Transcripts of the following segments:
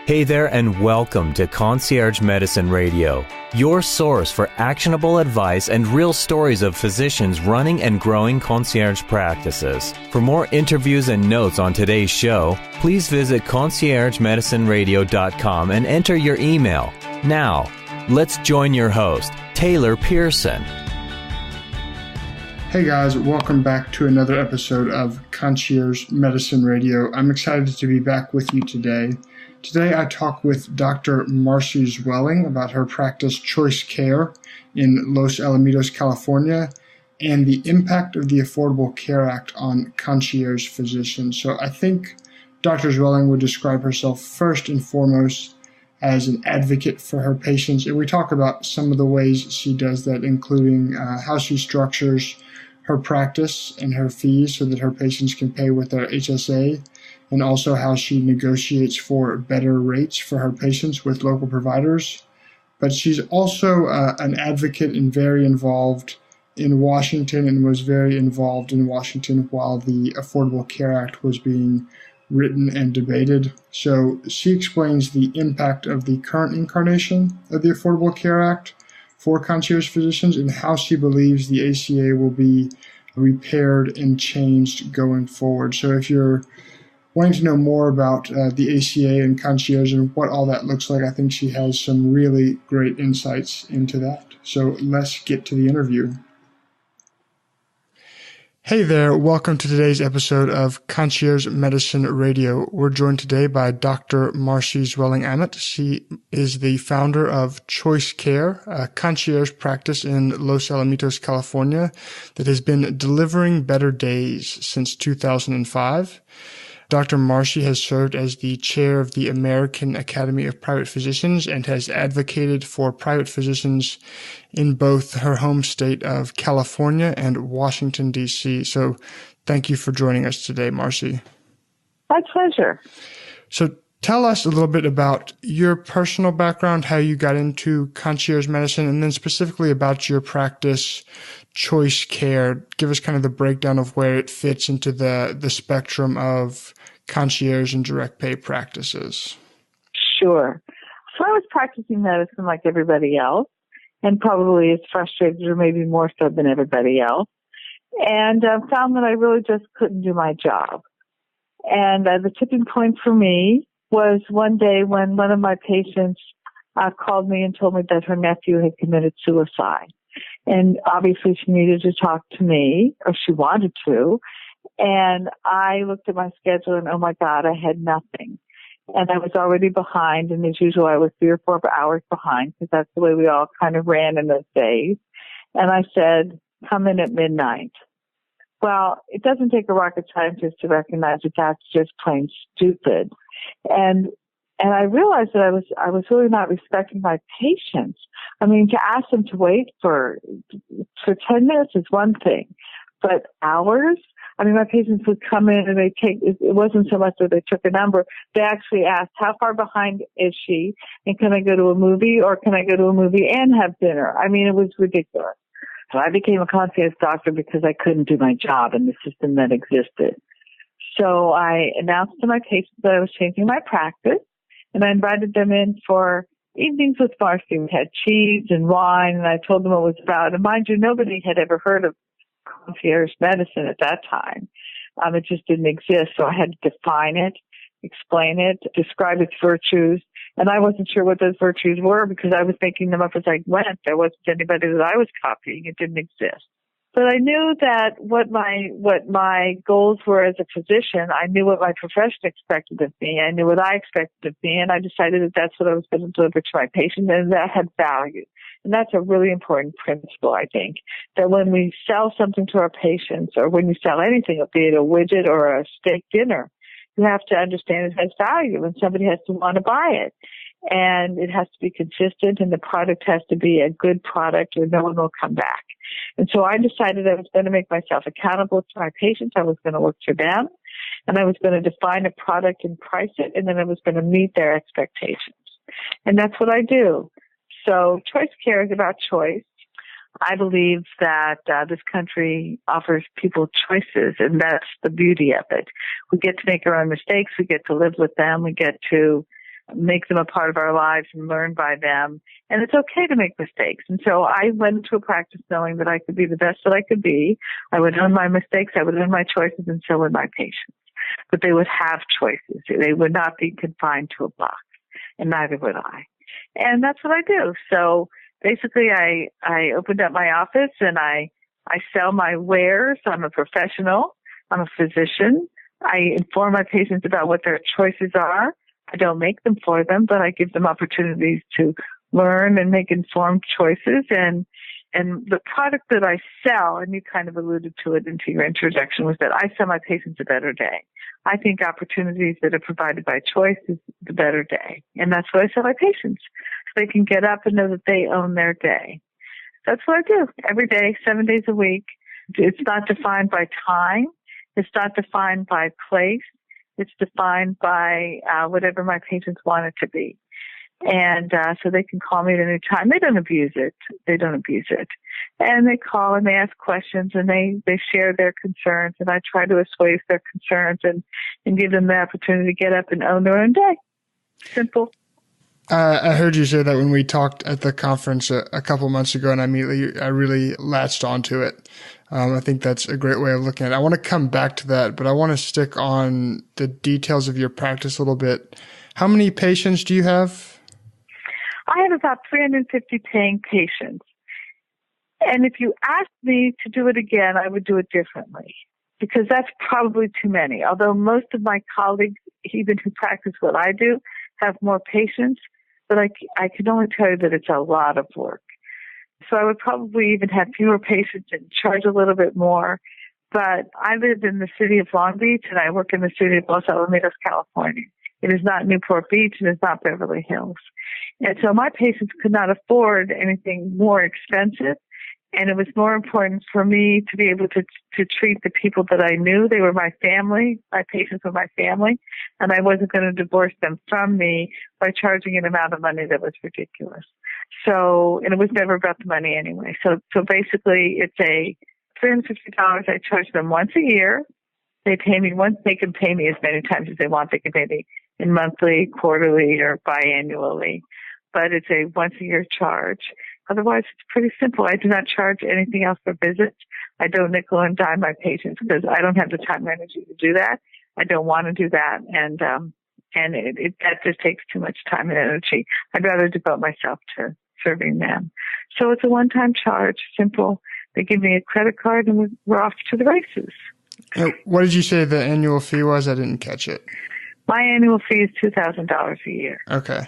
Hey there, and welcome to Concierge Medicine Radio, your source for actionable advice and real stories of physicians running and growing concierge practices. For more interviews and notes on today's show, please visit conciergemedicineradio.com and enter your email. Now, let's join your host, Taylor Pearson. Hey guys, welcome back to another episode of Concierge Medicine Radio. I'm excited to be back with you today. Today I talk with Dr. Marcy Zwelling about her practice Choice Care in Los Alamitos, California, and the impact of the Affordable Care Act on concierge physicians. So I think Dr. Zwelling would describe herself first and foremost as an advocate for her patients, and we talk about some of the ways she does that, including how she structures her practice and her fees so that her patients can pay with their HSA, and also how she negotiates for better rates for her patients with local providers. But she's also an advocate and very involved in Washington, and was very involved in Washington while the Affordable Care Act was being written and debated. So she explains the impact of the current incarnation of the Affordable Care Act for concierge physicians and how she believes the ACA will be repaired and changed going forward. So if you're wanting to know more about the ACA and concierge and what all that looks like, I think she has some really great insights into that. So let's get to the interview. Hey there, welcome to today's episode of Concierge Medicine Radio. We're joined today by Dr. Marcy Zwelling. She is the founder of Choice Care, a concierge practice in Los Alamitos, California, that has been delivering better days since 2005. Dr. Marcy has served as the chair of the American Academy of Private Physicians and has advocated for private physicians in both her home state of California and Washington, D.C. So thank you for joining us today, Marcy. My pleasure. So tell us a little bit about your personal background, how you got into concierge medicine, and then specifically about your practice, Choice Care. Give us kind of the breakdown of where it fits into the spectrum of concierge and direct pay practices. Sure. So I was practicing medicine like everybody else, and probably as frustrated or maybe more so than everybody else, and found that I really just couldn't do my job. And the tipping point for me was one day when one of my patients called me and told me that her nephew had committed suicide. And obviously she needed to talk to me, or she wanted to. And I looked at my schedule and, oh my God, I had nothing. And I was already behind. And as usual, I was 3 or 4 hours behind because that's the way we all kind of ran in those days. And I said, come in at midnight. Well, it doesn't take a rocket scientist to recognize that that's just plain stupid. And I realized that I was really not respecting my patients. I mean, to ask them to wait for 10 minutes is one thing, but hours? I mean, my patients would come in and it wasn't so much that they took a number. They actually asked, how far behind is she? And can I go to a movie, or can I go to a movie and have dinner? I mean, it was ridiculous. So I became a concierge doctor because I couldn't do my job in the system that existed. So I announced to my patients that I was changing my practice, and I invited them in for evenings with Marcy. We had cheese and wine, and I told them what it was about. And mind you, nobody had ever heard of concierge medicine at that time. It just didn't exist. So I had to define it, explain it, describe its virtues. And I wasn't sure what those virtues were because I was making them up as I went. There wasn't anybody that I was copying. It didn't exist. But I knew that what my goals were as a physician. I knew what my profession expected of me. I knew what I expected of me, and I decided that that's what I was going to deliver to my patient, and that had value. And that's a really important principle, I think, that when we sell something to our patients, or when you sell anything, be it a widget or a steak dinner, you have to understand it has value, and somebody has to want to buy it. And it has to be consistent, and the product has to be a good product, or no one will come back. And so I decided I was going to make myself accountable to my patients. I was going to work for them, and I was going to define a product and price it, and then I was going to meet their expectations. And that's what I do. So Choice Care is about choice. I believe that this country offers people choices, and that's the beauty of it. We get to make our own mistakes. We get to live with them. We get to make them a part of our lives and learn by them. And it's okay to make mistakes. And so I went into a practice knowing that I could be the best that I could be. I would own my mistakes. I would own my choices, and so would my patients. But they would have choices. They would not be confined to a box, and neither would I. And that's what I do. So basically, I opened up my office and I sell my wares. I'm a professional. I'm a physician. I inform my patients about what their choices are. I don't make them for them, but I give them opportunities to learn and make informed choices. And the product that I sell, and you kind of alluded to it into your introduction, was that I sell my patients a better day. I think opportunities that are provided by choice is the better day. And that's what I sell my patients. So they can get up and know that they own their day. That's what I do every day, 7 days a week. It's not defined by time. It's not defined by place. It's defined by whatever my patients want it to be. And so they can call me at any time. They don't abuse it. And they call and they ask questions and they share their concerns. And I try to assuage their concerns and give them the opportunity to get up and own their own day. Simple. I heard you say that when we talked at the conference a couple months ago, and I really latched onto it. I think that's a great way of looking at it. I want to come back to that, but I want to stick on the details of your practice a little bit. How many patients do you have? I have about 350 paying patients. And if you asked me to do it again, I would do it differently because that's probably too many. Although most of my colleagues, even who practice what I do, have more patients, but I can only tell you that it's a lot of work. So I would probably even have fewer patients and charge a little bit more. But I live in the city of Long Beach and I work in the city of Los Alamitos, California. It is not Newport Beach and it's not Beverly Hills. And so my patients could not afford anything more expensive. And it was more important for me to be able to treat the people that I knew. They were my family. My patients were my family. And I wasn't going to divorce them from me by charging an amount of money that was ridiculous. So, and it was never about the money anyway. So basically it's $350. I charge them once a year. They pay me once. They can pay me as many times as they want. They can pay me in monthly, quarterly, or biannually. But it's a once a year charge. Otherwise, it's pretty simple. I do not charge anything else for visits. I don't nickel and dime my patients because I don't have the time or energy to do that. I don't want to do that. And that just takes too much time and energy. I'd rather devote myself to serving them. So it's a one-time charge, simple. They give me a credit card and we're off to the races. What did you say the annual fee was? I didn't catch it. My annual fee is $2,000 a year. Okay.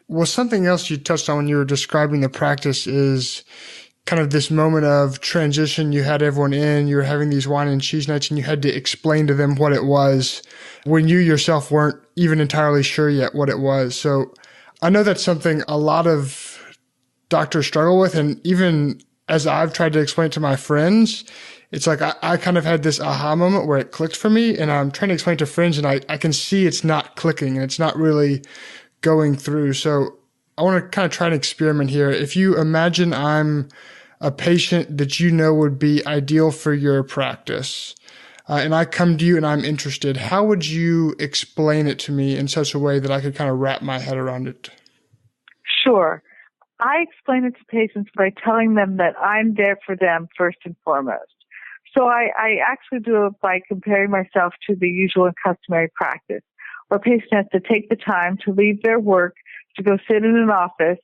Well, something else you touched on when you were describing the practice is kind of this moment of transition. You had everyone in, you were having these wine and cheese nights, and you had to explain to them what it was when you yourself weren't even entirely sure yet what it was. So I know that's something a lot of doctors struggle with. And even as I've tried to explain it to my friends, it's like I kind of had this aha moment where it clicked for me, and I'm trying to explain it to friends, and I can see it's not clicking and it's not really going through. So I want to kind of try an experiment here. If you imagine I'm a patient that you know would be ideal for your practice, and I come to you and I'm interested, how would you explain it to me in such a way that I could kind of wrap my head around it? Sure. I explain it to patients by telling them that I'm there for them first and foremost. So I actually do it by comparing myself to the usual and customary practice, where a patient has to take the time to leave their work to go sit in an office,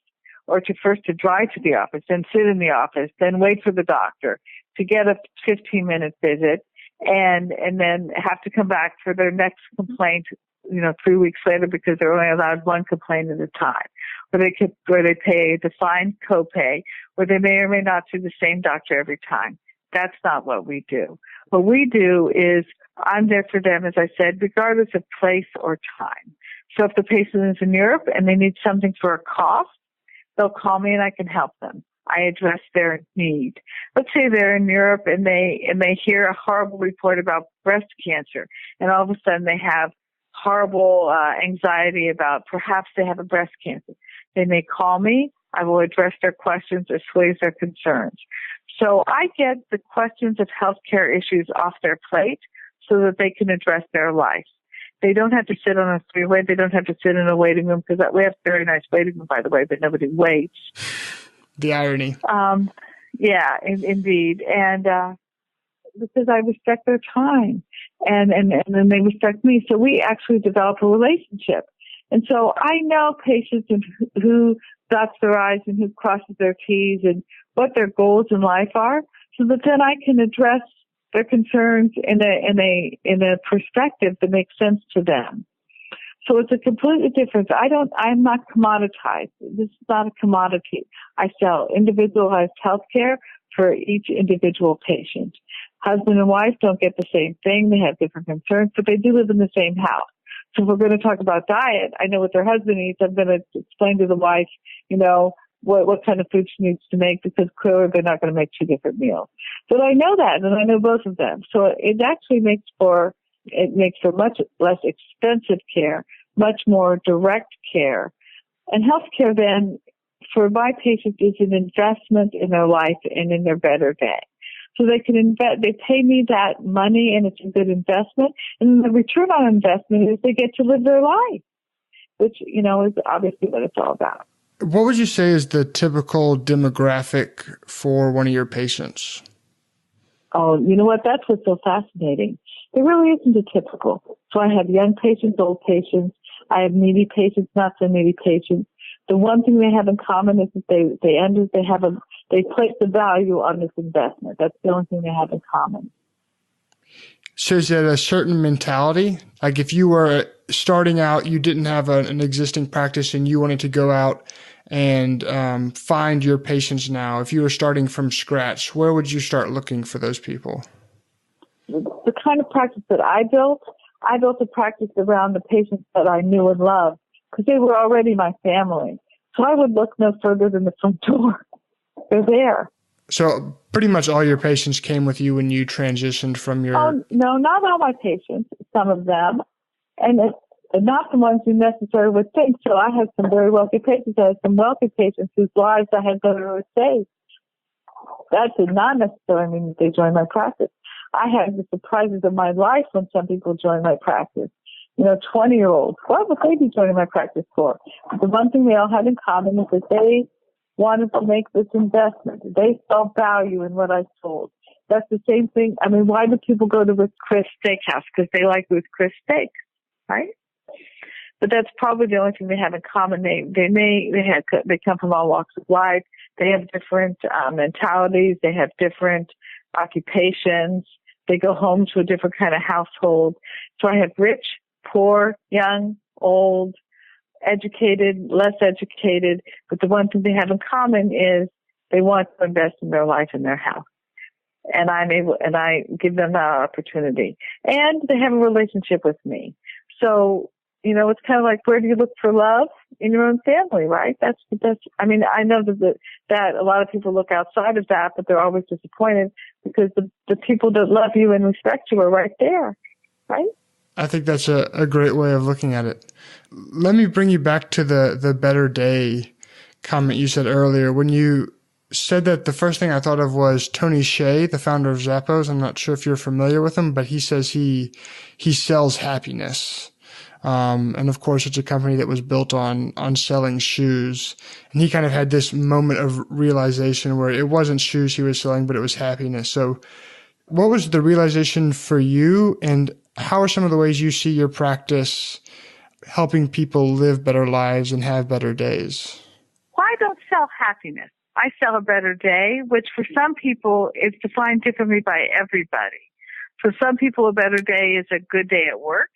or to drive to the office, then sit in the office, then wait for the doctor to get a 15-minute visit, and then have to come back for their next complaint, 3 weeks later because they're only allowed one complaint at a time, where they pay a defined copay, where they may or may not see the same doctor every time. That's not what we do. What we do is I'm there for them, as I said, regardless of place or time. So if the patient is in Europe and they need something for a cough, they'll call me and I can help them. I address their need. Let's say they're in Europe and they hear a horrible report about breast cancer, and all of a sudden they have horrible anxiety about perhaps they have a breast cancer. They may call me. I will address their questions, assuage their concerns. So I get the questions of healthcare issues off their plate so that they can address their life. They don't have to sit on a three-way. They don't have to sit in a waiting room, because we have a very nice waiting room, by the way, but nobody waits. The irony. Yeah, indeed. And because I respect their time, and then they respect me. So we actually develop a relationship. And so I know patients who dots their I's and who crosses their T's and what their goals in life are, so that then I can address their concerns in a perspective that makes sense to them. So it's a completely different. I'm not commoditized. This is not a commodity. I sell individualized health care for each individual patient. Husband and wife don't get the same thing. They have different concerns, but they do live in the same house. So if we're going to talk about diet, I know what their husband eats. I'm going to explain to the wife, what kind of food she needs to make, because clearly they're not going to make two different meals. But I know that, and I know both of them. So it actually makes for much less expensive care, much more direct care. And healthcare then, for my patients, is an investment in their life and in their better day. So they can invest, they pay me that money, and it's a good investment. And the return on investment is they get to live their life, which, is obviously what it's all about. What would you say is the typical demographic for one of your patients? Oh, you know what? That's what's so fascinating. There really isn't a typical. So I have young patients, old patients. I have needy patients, not so needy patients. The one thing they have in common is that they place the value on this investment. That's the only thing they have in common. So is it a certain mentality? Like if you were starting out, you didn't have an existing practice and you wanted to go out and find your patients now, if you were starting from scratch, where would you start looking for those people? The kind of practice that I built a practice around the patients that I knew and loved, because they were already my family. So I would look no further than the front door. They're there. So pretty much all your patients came with you when you transitioned from your... Oh, no, not all my patients, some of them. And not the ones you necessarily would think. So I had some very wealthy patients. I had some wealthy patients whose lives I had better saved. That did not necessarily mean that they joined my practice. I had the surprises of my life when some people joined my practice. 20-year-olds. What would they be joining my practice for? The one thing they all had in common is that they wanted to make this investment. They saw value in what I sold. That's the same thing. I mean, why do people go to Ruth Chris Steakhouse? Because they like Ruth Chris steak, right? But that's probably the only thing they have in common. They come from all walks of life. They have different mentalities. They have different occupations. They go home to a different kind of household. So I have rich, poor, young, old, educated, less educated. But the one thing they have in common is they want to invest in their life and their house. And I give them that opportunity. And they have a relationship with me. So, it's kind of like, where do you look for love? In your own family, right? That's the best. I mean, I know that a lot of people look outside of that, but they're always disappointed because the people that love you and respect you are right there, right? I think that's a great way of looking at it. Let me bring you back to the better day comment you said earlier. When you said that, the first thing I thought of was Tony Hsieh, the founder of Zappos. I'm not sure if you're familiar with him, but he says he sells happiness. And of course, it's a company that was built on selling shoes. And he kind of had this moment of realization where it wasn't shoes he was selling, but it was happiness. So what was the realization for you, and how are some of the ways you see your practice helping people live better lives and have better days? Well, I don't sell happiness. I sell a better day, which for some people is defined differently by everybody. For some people, a better day is a good day at work.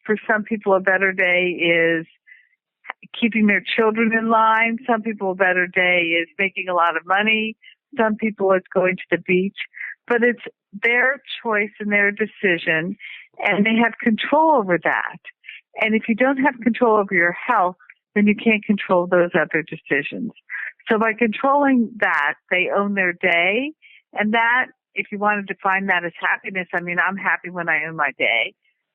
For some people, a better day is keeping their children in line. Some people, a better day is making a lot of money. Some people, it's going to the beach. But it's their choice and their decision, and they have control over that. And if you don't have control over your health, then you can't control those other decisions. So by controlling that, they own their day. And that, if you want to define that as happiness, I mean, I'm happy when I own my day.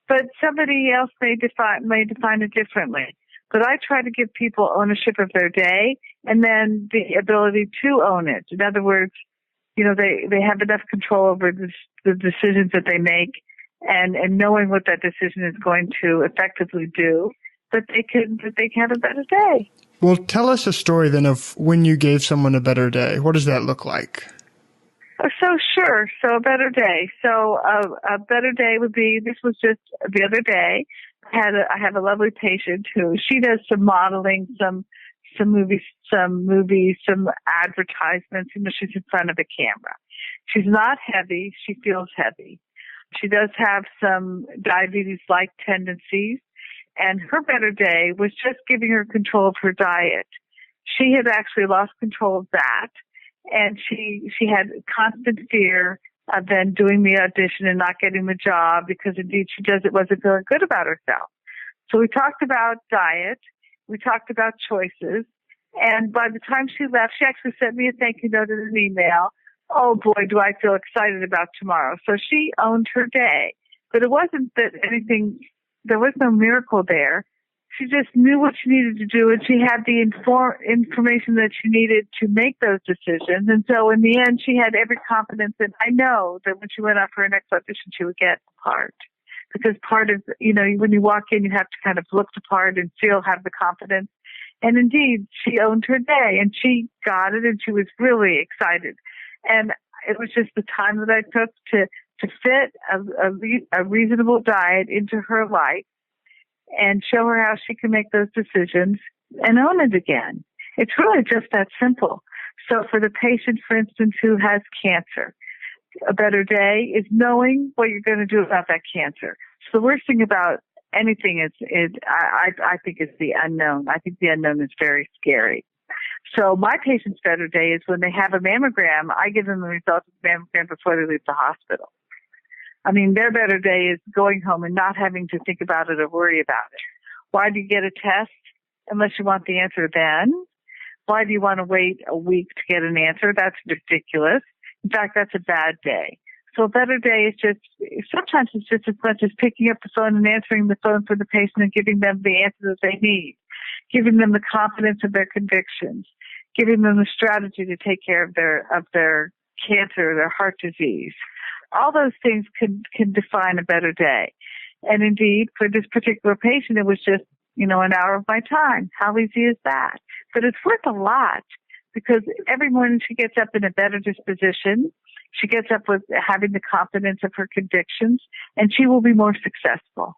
But somebody else may define it differently. But I try to give people ownership of their day and then the ability to own it. In other words, they have enough control over the decisions that they make and knowing what that decision is going to effectively do, that they can have a better day. Well, tell us a story then of when you gave someone a better day. What does that look like? So sure. So a better day. So a better day would be, this was just the other day. I have a lovely patient who, she does some modeling, some movies, some advertisements. She's in front of a camera. She's not heavy. She feels heavy. She does have some diabetes-like tendencies. And her better day was just giving her control of her diet. She had actually lost control of that. And she had constant fear of then doing the audition and not getting the job, because indeed wasn't feeling good about herself. So we talked about diet. We talked about choices. And by the time she left, she actually sent me a thank you note in an email. Oh boy, do I feel excited about tomorrow. So she owned her day. But it wasn't that anything, there was no miracle there. She just knew what she needed to do, and she had the information that she needed to make those decisions. And so in the end, she had every confidence. And I know that when she went up for her next audition, she would get the part. Because part of, when you walk in, you have to kind of look the part and have the confidence. And indeed, she owned her day, and she got it, and she was really excited. And it was just the time that I took to fit a reasonable diet into her life and show her how she can make those decisions and own it again. It's really just that simple. So for the patient, for instance, who has cancer, a better day is knowing what you're going to do about that cancer. So the worst thing about anything I think is the unknown. I think the unknown is very scary. So my patient's better day is when they have a mammogram, I give them the results of the mammogram before they leave the hospital. I mean, their better day is going home and not having to think about it or worry about it. Why do you get a test unless you want the answer then? Why do you want to wait a week to get an answer? That's ridiculous. In fact, that's a bad day. So a better day is sometimes it's just as much as picking up the phone and answering the phone for the patient and giving them the answer that they need, giving them the confidence of their convictions, giving them the strategy to take care of their cancer, their heart disease. All those things can define a better day. And indeed, for this particular patient, it was just, an hour of my time. How easy is that? But it's worth a lot, because every morning she gets up in a better disposition. She gets up with having the confidence of her convictions, and she will be more successful.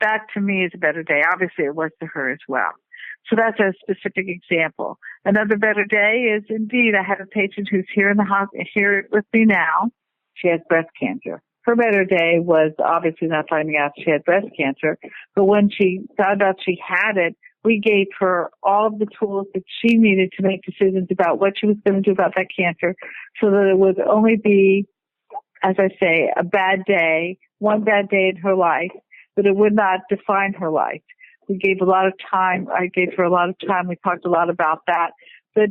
That, to me, is a better day. Obviously, it was to her as well. So that's a specific example. Another better day is, indeed, I have a patient who's here in the hospital, here with me now. She has breast cancer. Her better day was obviously not finding out she had breast cancer, but when she found out she had it, we gave her all of the tools that she needed to make decisions about what she was going to do about that cancer, so that it would only be, as I say, a bad day, one bad day in her life, but it would not define her life. We gave a lot of time. I gave her a lot of time. We talked a lot about that. But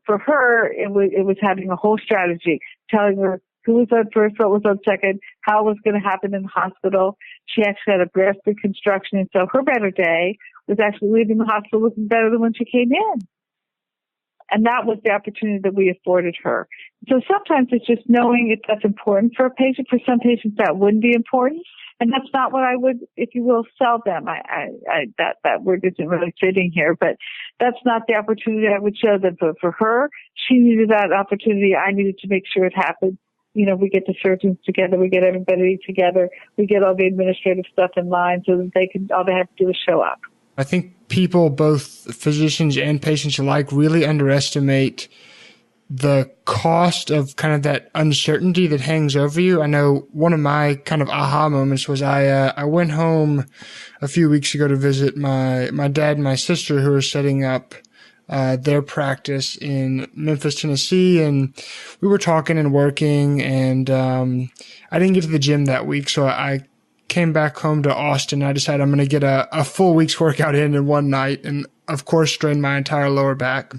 for her, it was having a whole strategy, telling her who was on first, what was on second, how it was going to happen in the hospital. She actually had a breast reconstruction, and so her better day was actually leaving the hospital looking better than when she came in. And that was the opportunity that we afforded her. So sometimes it's just knowing if that's important for a patient. For some patients, that wouldn't be important. And that's not what I would, if you will, sell them. That word isn't really fitting here, but that's not the opportunity I would show them. But for her, she needed that opportunity. I needed to make sure it happened. We get the surgeons together, we get everybody together, we get all the administrative stuff in line so that all they have to do is show up. I think people, both physicians and patients alike, really underestimate the cost of kind of that uncertainty that hangs over you. I know one of my kind of aha moments was I went home a few weeks ago to visit my dad and my sister, who are setting up their practice in Memphis, Tennessee, and we were talking and working, and I didn't get to the gym that week, so I came back home to Austin. I decided I'm going to get a full week's workout in one night, and of course strained my entire lower back,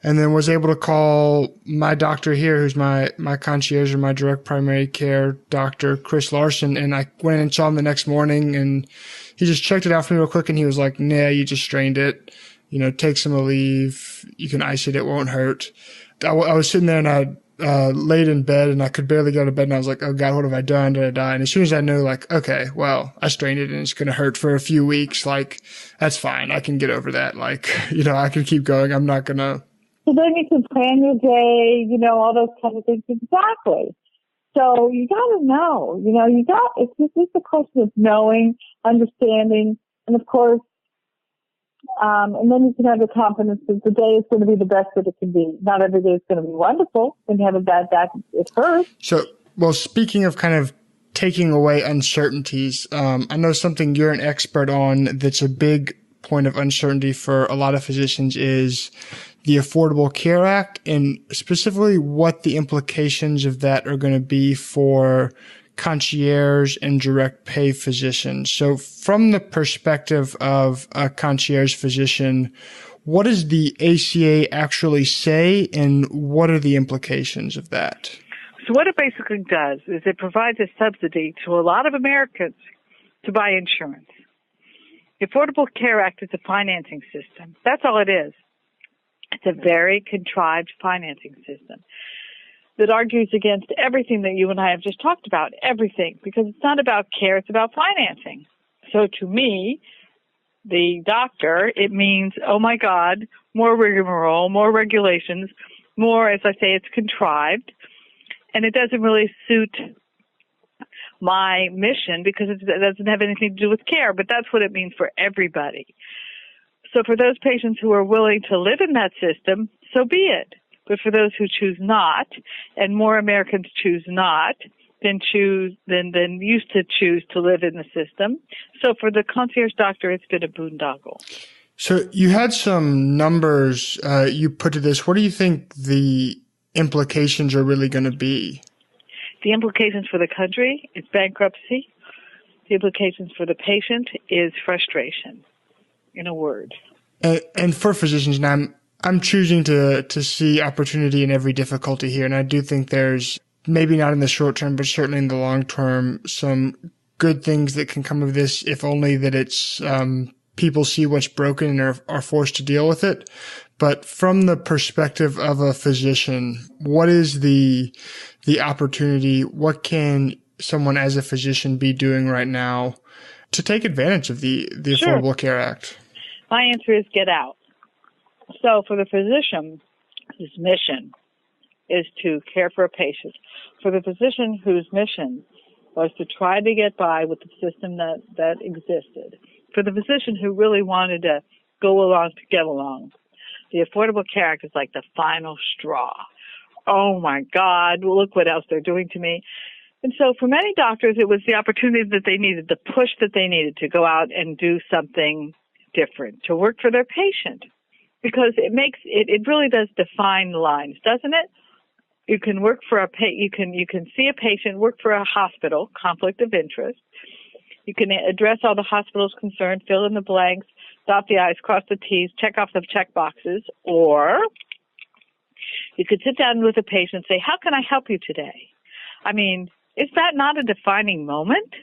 and then was able to call my doctor here, who's my concierge or my direct primary care doctor, Chris Larson, and I went and saw him the next morning, and he just checked it out for me real quick, and he was like, "Nah, you just strained it. Take some Aleve. You can ice it. It won't hurt." I was sitting there and I laid in bed and I could barely go to bed, and I was like, oh God, what have I done? Did I die? And as soon as I knew, like, okay, well, I strained it and it's going to hurt for a few weeks, like, that's fine. I can get over that. Like, I can keep going. I'm not going to. So then you can plan your day, all those kind of things. Exactly. So you got to know, it's just a question of knowing, understanding, and of course, and then you can have the confidence that the day is going to be the best that it can be. Not every day is going to be wonderful. When you have a bad back at first. So, well, speaking of kind of taking away uncertainties, I know something you're an expert on that's a big point of uncertainty for a lot of physicians is the Affordable Care Act, and specifically what the implications of that are going to be for concierge and direct pay physicians. So from the perspective of a concierge physician, what does the ACA actually say, and what are the implications of that? So what it basically does is it provides a subsidy to a lot of Americans to buy insurance. The Affordable Care Act is a financing system. That's all it is. It's a very contrived financing system that argues against everything that you and I have just talked about, everything, because it's not about care, it's about financing. So to me, the doctor, it means, oh my God, more rigmarole, more regulations, more, as I say, it's contrived, and it doesn't really suit my mission because it doesn't have anything to do with care, but that's what it means for everybody. So for those patients who are willing to live in that system, so be it. But for those who choose not, and more Americans choose not than used to choose to live in the system. So for the concierge doctor, it's been a boondoggle. So you had some numbers you put to this. What do you think the implications are really going to be? The implications for the country is bankruptcy. The implications for the patient is frustration, in a word. And for physicians, now I'm choosing to see opportunity in every difficulty here. And I do think there's, maybe not in the short term, but certainly in the long term, some good things that can come of this, if only that it's people see what's broken and are forced to deal with it. But from the perspective of a physician, what is the opportunity? What can someone as a physician be doing right now to take advantage of the Sure. Affordable Care Act? My answer is get out. So for the physician whose mission is to care for a patient, for the physician whose mission was to try to get by with the system that existed, for the physician who really wanted to go along to get along, the Affordable Care Act is like the final straw. Oh my God, look what else they're doing to me. And so for many doctors, it was the opportunity that they needed, the push that they needed to go out and do something different, to work for their patient. Because it really does define the lines, doesn't it? You can work for you can see a patient, work for a hospital, conflict of interest. You can address all the hospital's concerns, fill in the blanks, dot the I's, cross the T's, check off the check boxes, or you could sit down with a patient and say, how can I help you today? I mean, is that not a defining moment?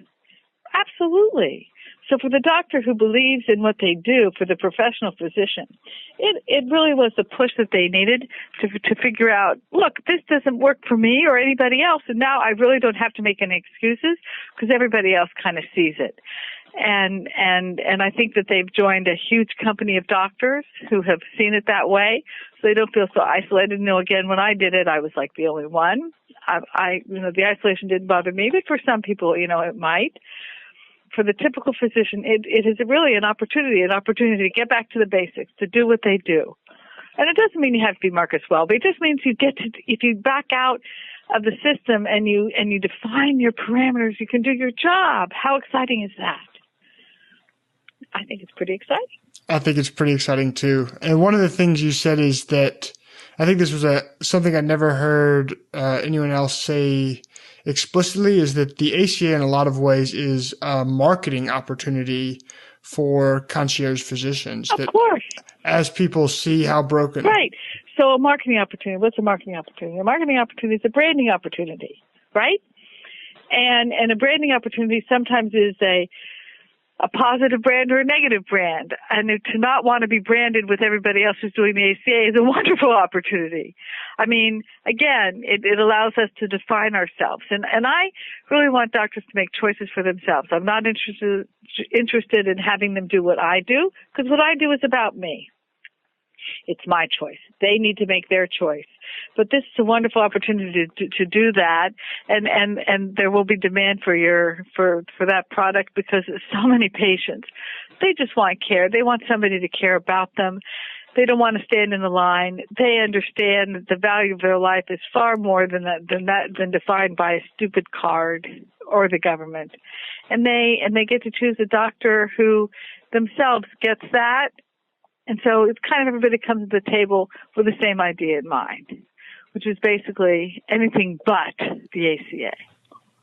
Absolutely. So for the doctor who believes in what they do, for the professional physician, it really was the push that they needed to figure out, look, this doesn't work for me or anybody else, and now I really don't have to make any excuses because everybody else kind of sees it. And I think that they've joined a huge company of doctors who have seen it that way, so they don't feel so isolated. Again, when I did it, I was like the only one. The isolation didn't bother me, but for some people, it might. For the typical physician, it is really an opportunity to get back to the basics, to do what they do. And it doesn't mean you have to be Marcus Welby. It just means if you back out of the system and you define your parameters, you can do your job. How exciting is that? I think it's pretty exciting. I think it's pretty exciting too. And one of the things you said is that, I think this was something I never heard anyone else say explicitly, is that the ACA in a lot of ways is a marketing opportunity for concierge physicians. Of course. As people see how broken. Right. So a marketing opportunity, what's a marketing opportunity? A marketing opportunity is a branding opportunity, right? And a branding opportunity sometimes is a positive brand or a negative brand. And to not want to be branded with everybody else who's doing the ACA is a wonderful opportunity. I mean, again, it allows us to define ourselves. And I really want doctors to make choices for themselves. I'm not interested in having them do what I do, because what I do is about me. It's my choice. They need to make their choice. But this is a wonderful opportunity to do that, and there will be demand for that product, because so many patients, they just want care. They want somebody to care about them. They don't want to stand in the line. They understand that the value of their life is far more than defined by a stupid card or the government. And they get to choose a doctor who themselves gets that. And so it's kind of everybody comes to the table with the same idea in mind, which is basically anything but the ACA.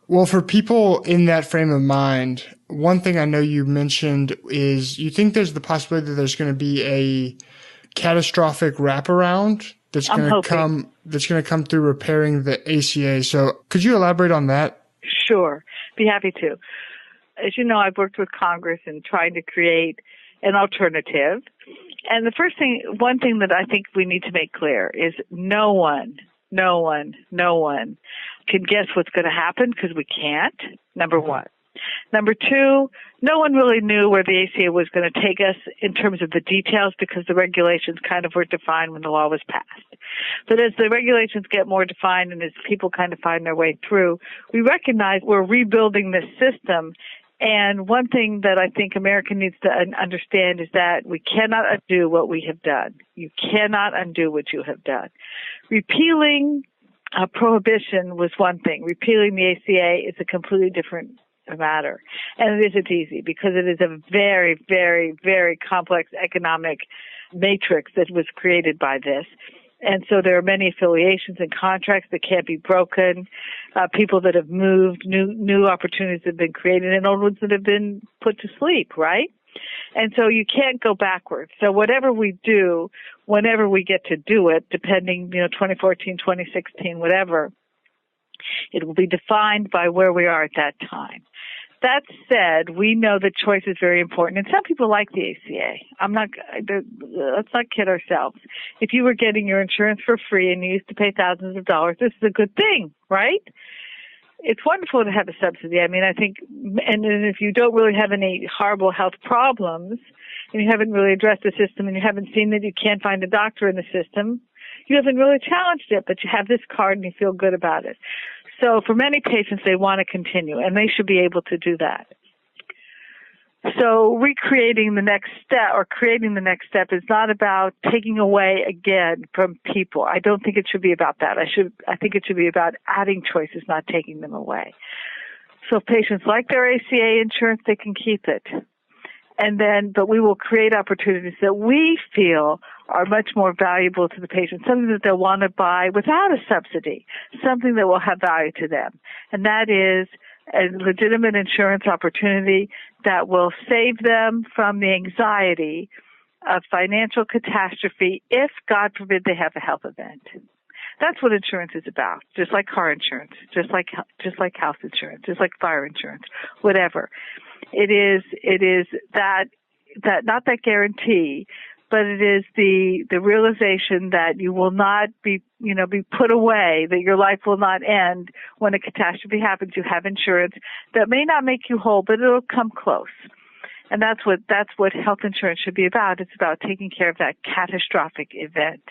Well, for people in that frame of mind, one thing I know you mentioned is you think there's the possibility that there's going to be a catastrophic wraparound that's going to come through repairing the ACA. So could you elaborate on that? Sure. Be happy to. As you know, I've worked with Congress in trying to create an alternative. And one thing that I think we need to make clear is no one can guess what's going to happen, because we can't, number one. Number two, no one really knew where the ACA was going to take us in terms of the details, because the regulations kind of were defined when the law was passed. But as the regulations get more defined and as people kind of find their way through, we recognize we're rebuilding this system. And one thing that I think America needs to understand is that we cannot undo what we have done. You cannot undo what you have done. Repealing prohibition was one thing. Repealing the ACA is a completely different matter. And it isn't easy, because it is a very, very, very complex economic matrix that was created by this. And so there are many affiliations and contracts that can't be broken, people that have moved, new opportunities have been created, and old ones that have been put to sleep, right? And so you can't go backwards. So whatever we do, whenever we get to do it, depending, 2014, 2016, whatever, it will be defined by where we are at that time. That said, we know that choice is very important, and some people like the ACA. Let's not kid ourselves. If you were getting your insurance for free and you used to pay thousands of dollars, this is a good thing, right? It's wonderful to have a subsidy. I mean, I think, and if you don't really have any horrible health problems, and you haven't really addressed the system, and you haven't seen that you can't find a doctor in the system, you haven't really challenged it, but you have this card and you feel good about it. So for many patients, they want to continue, and they should be able to do that. So recreating the next step, or creating the next step, is not about taking away again from people. I don't think it should be about that. I think it should be about adding choices, not taking them away. So if patients like their ACA insurance, they can keep it. But we will create opportunities that we feel are much more valuable to the patient, something that they'll want to buy without a subsidy, something that will have value to them. And that is a legitimate insurance opportunity that will save them from the anxiety of financial catastrophe if, God forbid, they have a health event. That's what insurance is about, just like car insurance, just like house insurance, just like fire insurance, whatever. It is that not that guarantee, but it is the realization that you will not be put away, that your life will not end when a catastrophe happens. You have insurance that may not make you whole, but it'll come close. And that's what health insurance should be about. It's about taking care of that catastrophic event.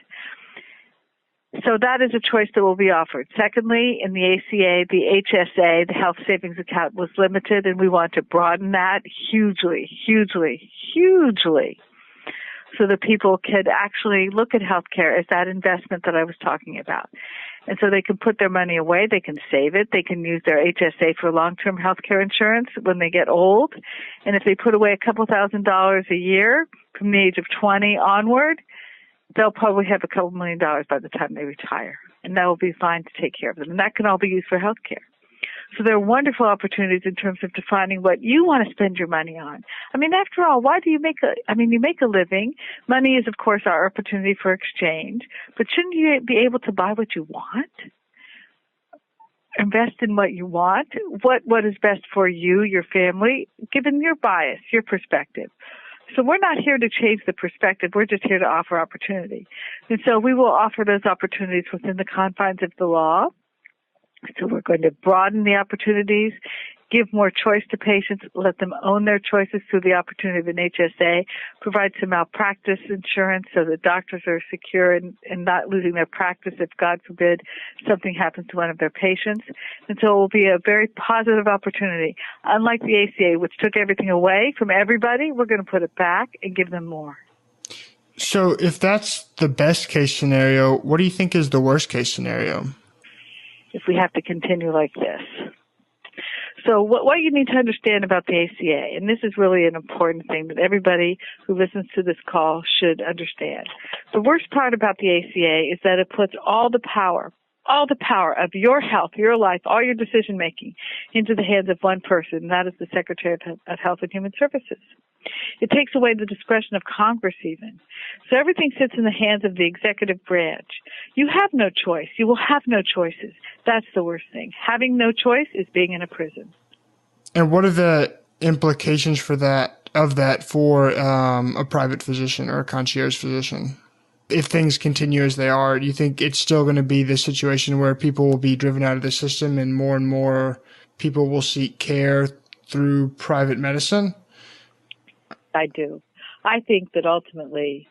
So that is a choice that will be offered. Secondly, in the ACA, the HSA, the Health Savings Account, was limited, and we want to broaden that hugely, hugely, hugely, so that people could actually look at healthcare as that investment that I was talking about. And so they can put their money away, they can save it, they can use their HSA for long-term healthcare insurance when they get old. And if they put away a couple $1,000s a year from the age of 20 onward, they'll probably have a couple $1 million by the time they retire. And that will be fine to take care of them. And that can all be used for healthcare. So there are wonderful opportunities in terms of defining what you want to spend your money on. I mean, after all, why do you make a living. Money is, of course, our opportunity for exchange. But shouldn't you be able to buy what you want? invest in what you want, what is best for you, your family, given your bias, your perspective. So we're not here to change the perspective. We're just here to offer opportunity. And so we will offer those opportunities within the confines of the law. So we're going to broaden the opportunities, give more choice to patients, let them own their choices through the opportunity of an HSA, provide some malpractice insurance so that doctors are secure and not losing their practice if, God forbid, something happens to one of their patients. And so it will be a very positive opportunity. Unlike the ACA, which took everything away from everybody, we're going to put it back and give them more. So if that's the best case scenario, what do you think is the worst case scenario? If we have to continue like this. So what you need to understand about the ACA, and this is really an important thing that everybody who listens to this call should understand. The worst part about the ACA is that it puts all the power of your health, your life, all your decision making into the hands of one person, and that is the Secretary of Health and Human Services. It takes away the discretion of Congress even. So everything sits in the hands of the executive branch. You have no choice. You will have no choices. That's the worst thing. Having no choice is being in a prison. And what are the implications for that for a private physician or a concierge physician? If things continue as they are, do you think it's still going to be the situation where people will be driven out of the system and more people will seek care through private medicine? I do. I think that ultimately,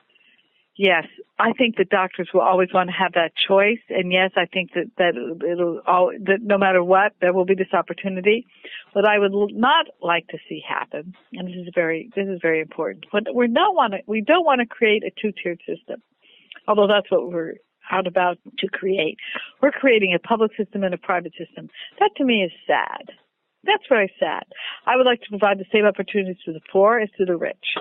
yes, I think that doctors will always want to have that choice. And yes, I think that no matter what, there will be this opportunity. What I would not like to see happen, and this is very important, but we don't want to create a two-tiered system. Although that's what we're out about to create. We're creating a public system and a private system. That to me is sad. That's very sad. I would like to provide the same opportunities to the poor as to the rich.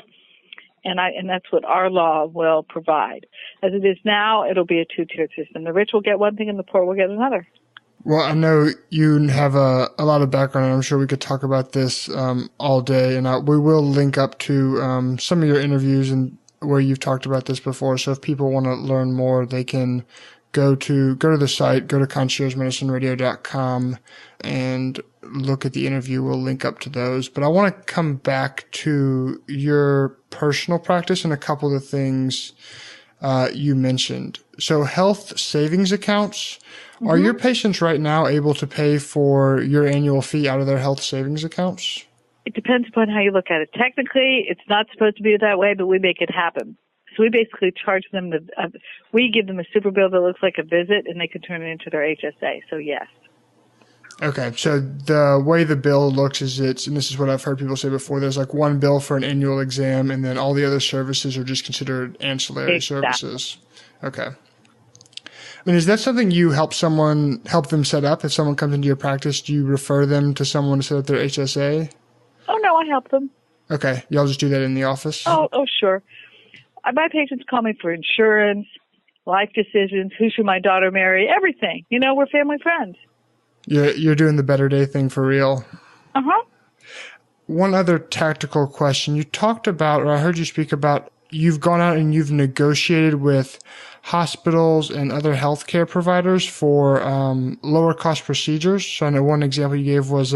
And that's what our law will provide. As it is now, it'll be a two-tiered system. The rich will get one thing and the poor will get another. Well, I know you have a lot of background, and I'm sure we could talk about this all day. And we will link up to some of your interviews and where you've talked about this before. So if people want to learn more, they can go to the site, go to conciergemedicineradio.com and look at the interview. We'll link up to those. But I want to come back to your personal practice and a couple of the things you mentioned. So health savings accounts, are your patients right now able to pay for your annual fee out of their health savings accounts? It depends upon how you look at it. Technically, it's not supposed to be that way, but we make it happen. So we basically charge them we give them a super bill that looks like a visit, and they can turn it into their HSA. So yes. Okay, so the way the bill looks is and this is what I've heard people say before, there's like one bill for an annual exam, and then all the other services are just considered ancillary services. Okay. I mean, is that something you help them set up? If someone comes into your practice, do you refer them to someone to set up their HSA? Oh, no, I help them. Okay. Y'all just do that in the office? Oh, sure. My patients call me for insurance, life decisions, who should my daughter marry, everything. We're family friends. You're doing the better day thing for real. Uh-huh. One other tactical question. You talked about, or I heard you speak about, you've gone out and you've negotiated with hospitals and other healthcare providers for lower cost procedures. So I know one example you gave was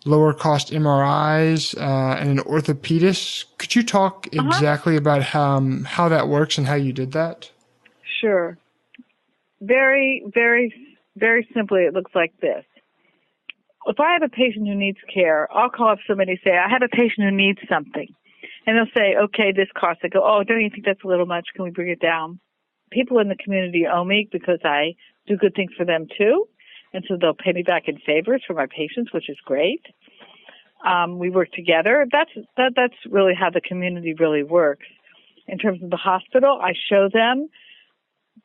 lower cost MRIs and an orthopedist. Could you talk exactly about how that works and how you did that? Sure. Very, very, very simply, it looks like this. If I have a patient who needs care, I'll call up somebody and say, I have a patient who needs something. And they'll say, okay, this costs. I go, oh, don't you think that's a little much? Can we bring it down? People in the community owe me because I do good things for them too. And so they'll pay me back in favors for my patients, which is great. We work together. That's really how the community really works. In terms of the hospital, I show them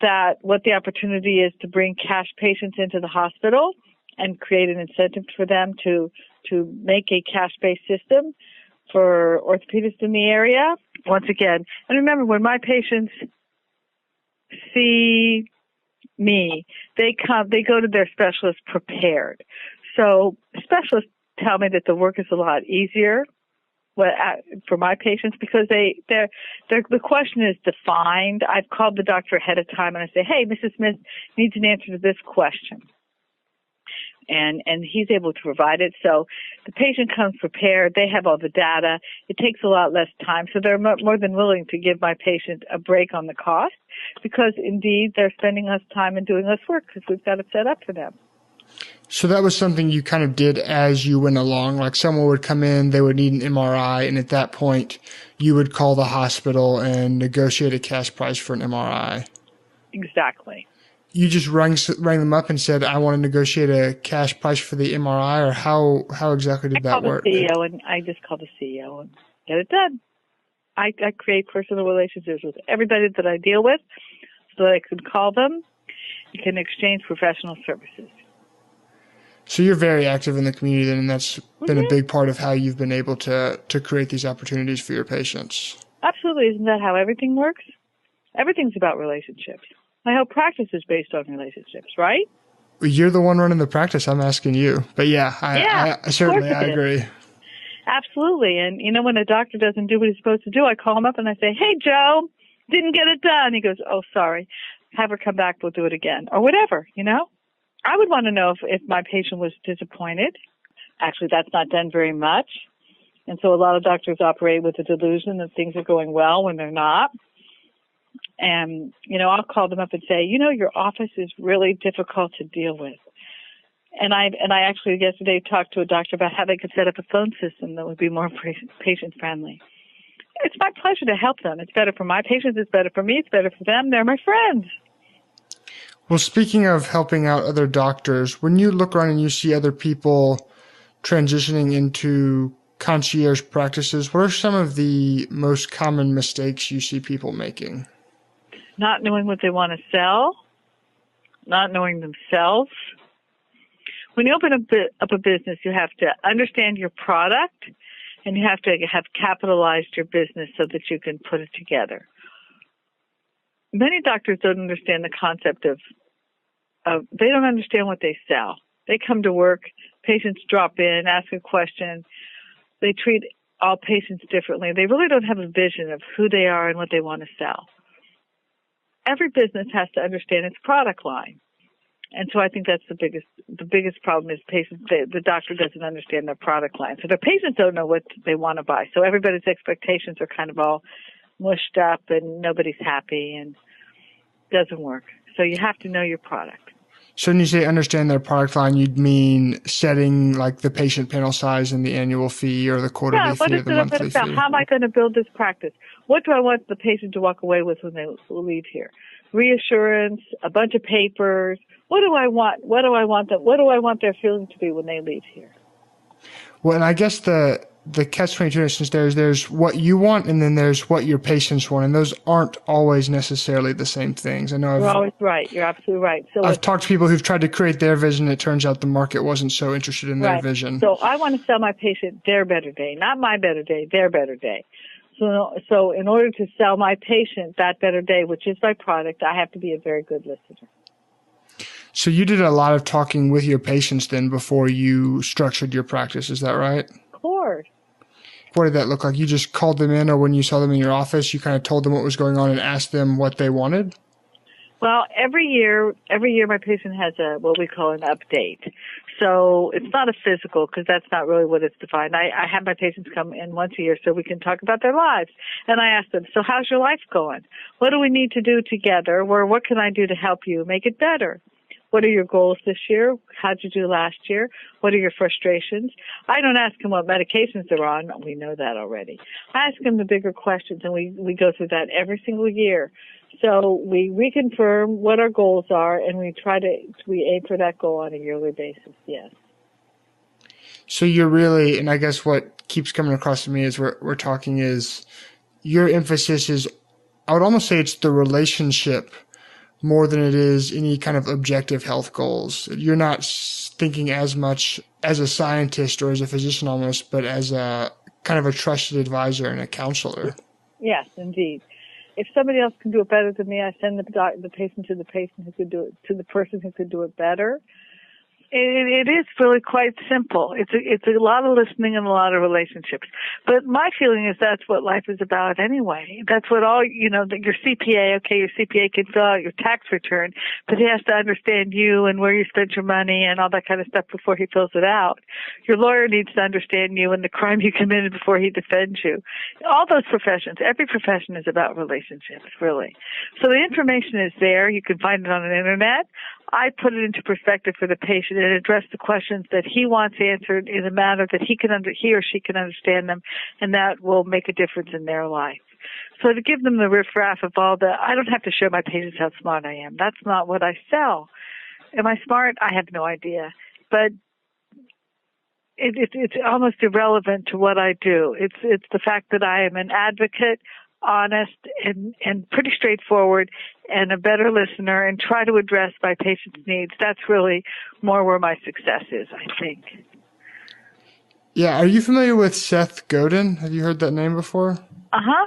that what the opportunity is to bring cash patients into the hospital and create an incentive for them to make a cash-based system for orthopedists in the area. Once again, and remember, when my patients see me, they go to their specialist prepared. So specialists tell me that the work is a lot easier for my patients because the question is defined. I've called the doctor ahead of time and I say, hey, Mrs. Smith needs an answer to this question. and he's able to provide it. So the patient comes prepared. They have all the data. It takes a lot less time. So they're more than willing to give my patient a break on the cost because, indeed, they're spending less time and doing less work because we've got it set up for them. So that was something you kind of did as you went along. Like someone would come in, they would need an MRI, and at that point, you would call the hospital and negotiate a cash price for an MRI. Exactly. You just rang them up and said, I want to negotiate a cash price for the MRI, or how exactly did that work? I just call the CEO and get it done. I create personal relationships with everybody that I deal with so that I can call them and can exchange professional services. So you're very active in the community then, and that's been a big part of how you've been able to create these opportunities for your patients. Absolutely. Isn't that how everything works? Everything's about relationships. My whole practice is based on relationships, right? You're the one running the practice. I'm asking you. But I certainly agree. Absolutely. And, when a doctor doesn't do what he's supposed to do, I call him up and I say, hey, Joe, didn't get it done. He goes, oh, sorry. Have her come back. We'll do it again. Or whatever, I would want to know if my patient was disappointed. Actually, that's not done very much. And so a lot of doctors operate with the delusion that things are going well when they're not. And, I'll call them up and say, your office is really difficult to deal with. And I actually yesterday talked to a doctor about how they could set up a phone system that would be more patient-friendly. It's my pleasure to help them. It's better for my patients. It's better for me. It's better for them. They're my friends. Well, speaking of helping out other doctors, when you look around and you see other people transitioning into concierge practices, what are some of the most common mistakes you see people making? Not knowing what they want to sell, not knowing themselves. When you open up a business, you have to understand your product, and you have to have capitalized your business so that you can put it together. Many doctors don't understand the concept of they don't understand what they sell. They come to work, patients drop in, ask a question. They treat all patients differently. They really don't have a vision of who they are and what they want to sell. Every business has to understand its product line. And so I think that's the biggest problem is the doctor doesn't understand their product line. So their patients don't know what they want to buy. So everybody's expectations are kind of all mushed up and nobody's happy and doesn't work. So you have to know your product. So when you say understand their product line, you'd mean setting like the patient panel size and the annual fee or the quarterly fee or the monthly fee. How am I going to build this practice? What do I want the patient to walk away with when they leave here? Reassurance, a bunch of papers. What do I want? What do I want their feeling to be when they leave here? Well, and I guess the catch-22 instance there's what you want and then there's what your patients want, and those aren't always necessarily the same things. I know You're always right. You're absolutely right. So I've talked to people who've tried to create their vision. It turns out the market wasn't so interested in their vision. So I want to sell my patient their better day, not my better day, their better day. So in order to sell my patient that better day, which is my product, I have to be a very good listener. So you did a lot of talking with your patients then before you structured your practice. Is that right? Of course. What did that look like? You just called them in, or when you saw them in your office, you kind of told them what was going on and asked them what they wanted? Well, every year my patient has what we call an update. So it's not a physical because that's not really what it's defined. I have my patients come in once a year so we can talk about their lives. And I ask them, so how's your life going? What do we need to do together? Or what can I do to help you make it better? What are your goals this year? How'd you do last year? What are your frustrations? I don't ask them what medications they're on. We know that already. I ask them the bigger questions, and we go through that every single year. So we reconfirm what our goals are, and we aim for that goal on a yearly basis, yes. So you're really, and I guess what keeps coming across to me as we're talking is your emphasis is, I would almost say it's the relationship more than it is any kind of objective health goals. You're not thinking as much as a scientist or as a physician almost, but as a kind of a trusted advisor and a counselor. Yes, indeed. If somebody else can do it better than me, I send the patient to the patient who could do it, to the person who could do it better. It is really quite simple. It's a lot of listening and a lot of relationships. But my feeling is that's what life is about anyway. That's what your CPA, your CPA can fill out your tax return, but he has to understand you and where you spent your money and all that kind of stuff before he fills it out. Your lawyer needs to understand you and the crime you committed before he defends you. All those professions, every profession is about relationships, really. So the information is there. You can find it on the internet. I put it into perspective for the patient and address the questions that he wants answered in a manner that he or she can understand them, and that will make a difference in their life. So to give them the riffraff of I don't have to show my patients how smart I am. That's not what I sell. Am I smart? I have no idea. But it's almost irrelevant to what I do. It's the fact that I am an advocate, honest and pretty straightforward, and a better listener, and try to address my patient's needs. That's really more where my success is, I think. Yeah, are you familiar with Seth Godin? Have you heard that name before? Uh-huh.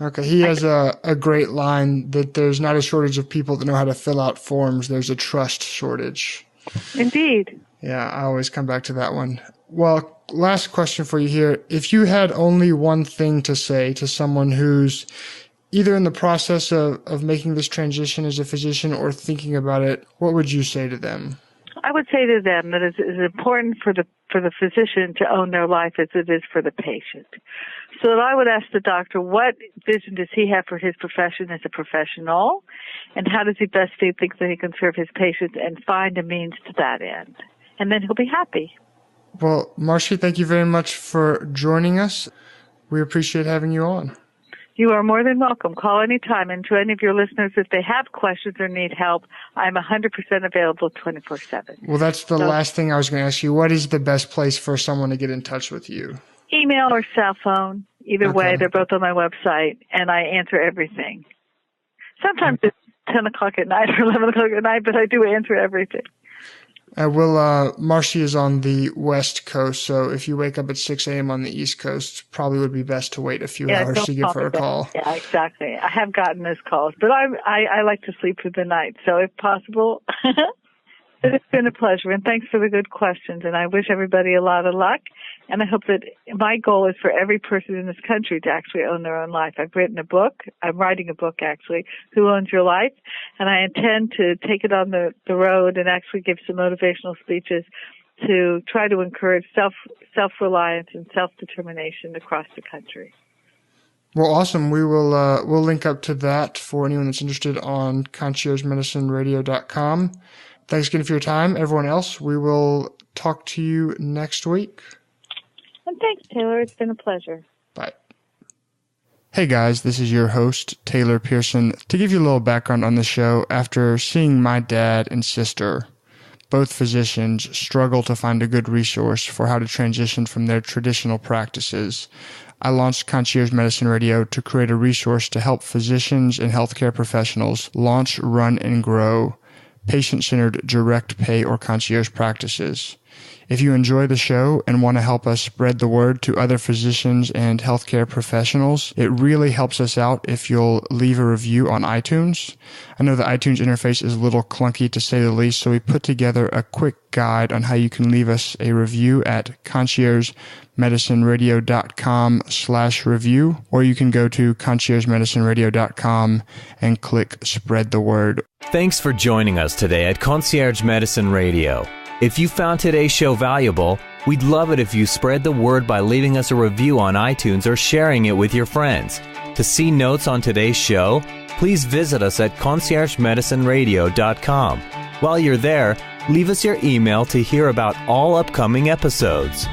Okay, he has a great line that there's not a shortage of people that know how to fill out forms. There's a trust shortage. Indeed. Yeah, I always come back to that one. Well, last question for you here. If you had only one thing to say to someone who's either in the process of making this transition as a physician or thinking about it, what would you say to them? I would say to them that it's as important for the physician to own their life as it is for the patient. So that I would ask the doctor, what vision does he have for his profession as a professional, and how does he best think that he can serve his patients, and find a means to that end. And then he'll be happy. Well, Marcy, thank you very much for joining us. We appreciate having you on. You are more than welcome. Call anytime. And to any of your listeners, if they have questions or need help, I'm 100% available 24/7. Well, that's the last thing I was going to ask you. What is the best place for someone to get in touch with you? Email or cell phone. Either way, they're both on my website, and I answer everything. Sometimes it's 10 o'clock at night or 11 o'clock at night, but I do answer everything. Marcy is on the West Coast, so if you wake up at 6 a.m. on the East Coast, probably would be best to wait a few hours to give her a call. Yeah, exactly. I have gotten those calls, but I like to sleep through the night, so if possible. It's been a pleasure, and thanks for the good questions, and I wish everybody a lot of luck, and I hope that my goal is for every person in this country to actually own their own life. I'm writing a book, actually, Who Owns Your Life, and I intend to take it on the road and actually give some motivational speeches to try to encourage self-reliance and self-determination across the country. Well, awesome. We'll link up to that for anyone that's interested on conciergemedicineradio.com. Thanks again for your time. Everyone else, we will talk to you next week. And thanks, Taylor. It's been a pleasure. Bye. Hey guys, this is your host, Taylor Pearson. To give you a little background on the show, after seeing my dad and sister, both physicians, struggle to find a good resource for how to transition from their traditional practices, I launched Concierge Medicine Radio to create a resource to help physicians and healthcare professionals launch, run, and grow patient-centered direct pay or concierge practices. If you enjoy the show and want to help us spread the word to other physicians and healthcare professionals, it really helps us out if you'll leave a review on iTunes. I know the iTunes interface is a little clunky to say the least, so we put together a quick guide on how you can leave us a review at conciergemedicineradio.com/review, or you can go to conciergemedicineradio.com and click spread the word. Thanks for joining us today at Concierge Medicine Radio. If you found today's show valuable, we'd love it if you spread the word by leaving us a review on iTunes or sharing it with your friends. To see notes on today's show, please visit us at conciergemedicineradio.com. While you're there, leave us your email to hear about all upcoming episodes.